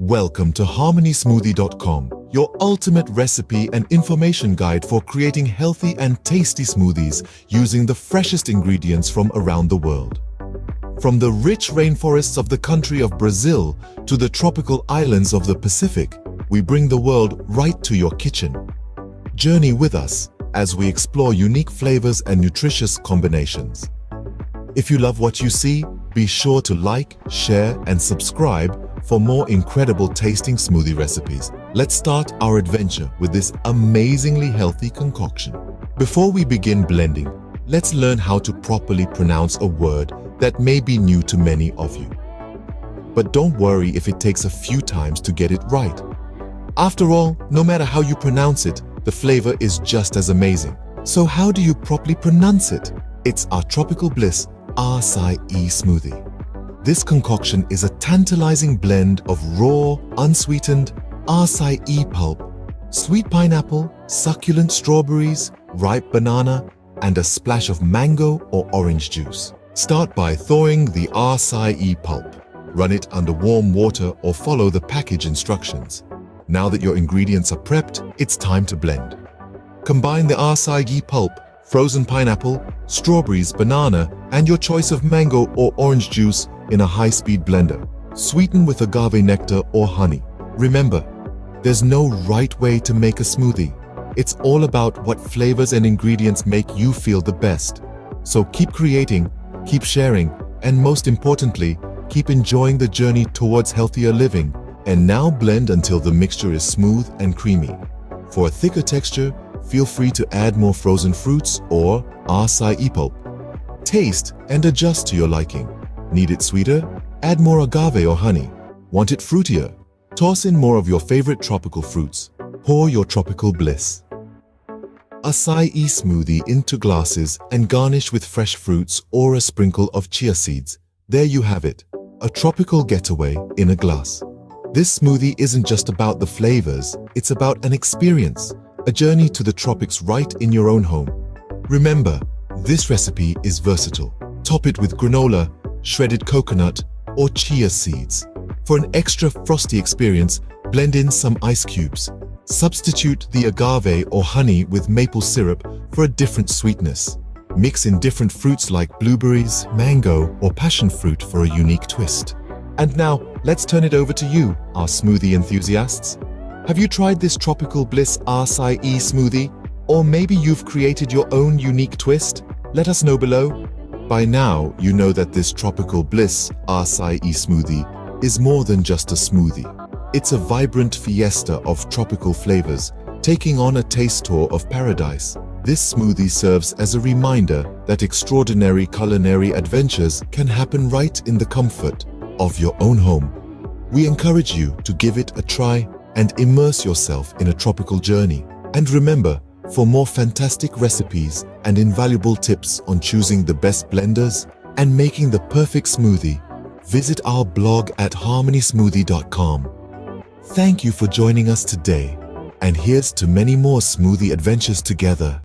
Welcome to harmonysmoothie.com, your ultimate recipe and information guide for creating healthy and tasty smoothies using the freshest ingredients from around the world. From the rich rainforests of the country of Brazil to the tropical islands of the Pacific, we bring the world right to your kitchen. Journey with us as we explore unique flavors and nutritious combinations. If you love what you see, be sure to like, share, and subscribe for more incredible tasting smoothie recipes. Let's start our adventure with this amazingly healthy concoction. Before we begin blending, let's learn how to properly pronounce a word that may be new to many of you. But don't worry if it takes a few times to get it right. After all, no matter how you pronounce it, the flavor is just as amazing. So how do you properly pronounce it? It's our Tropical Bliss Açaí smoothie. This concoction is a tantalizing blend of raw, unsweetened Açaí pulp, sweet pineapple, succulent strawberries, ripe banana, and a splash of mango or orange juice. Start by thawing the Açaí pulp. Run it under warm water or follow the package instructions. Now that your ingredients are prepped, it's time to blend. Combine the Açaí pulp, frozen pineapple, strawberries, banana, and your choice of mango or orange juice in a high-speed blender. Sweeten with agave nectar or honey. Remember, there's no right way to make a smoothie. It's all about what flavors and ingredients make you feel the best. So keep creating, keep sharing, and most importantly, keep enjoying the journey towards healthier living. And now blend until the mixture is smooth and creamy. For a thicker texture, feel free to add more frozen fruits or Açaí pulp. Taste and adjust to your liking. Need it sweeter? Add more agave or honey. Want it fruitier? Toss in more of your favorite tropical fruits. Pour your Tropical Bliss Açaí smoothie into glasses and garnish with fresh fruits or a sprinkle of chia seeds. There you have it, a tropical getaway in a glass. This smoothie isn't just about the flavors, it's about an experience, a journey to the tropics right in your own home. Remember, this recipe is versatile. Top it with granola, shredded coconut, or chia seeds. For an extra frosty experience, blend in some ice cubes. Substitute the agave or honey with maple syrup for a different sweetness. Mix in different fruits like blueberries, mango, or passion fruit for a unique twist. And now, let's turn it over to you, our smoothie enthusiasts. Have you tried this Tropical Bliss Açaí smoothie? Or maybe you've created your own unique twist? Let us know below. By now, you know that this Tropical Bliss Açaí smoothie is more than just a smoothie. It's a vibrant fiesta of tropical flavors, taking on a taste tour of paradise. This smoothie serves as a reminder that extraordinary culinary adventures can happen right in the comfort of your own home. We encourage you to give it a try and immerse yourself in a tropical journey. And remember, for more fantastic recipes and invaluable tips on choosing the best blenders and making the perfect smoothie, visit our blog at harmonysmoothie.com. Thank you for joining us today, and here's to many more smoothie adventures together.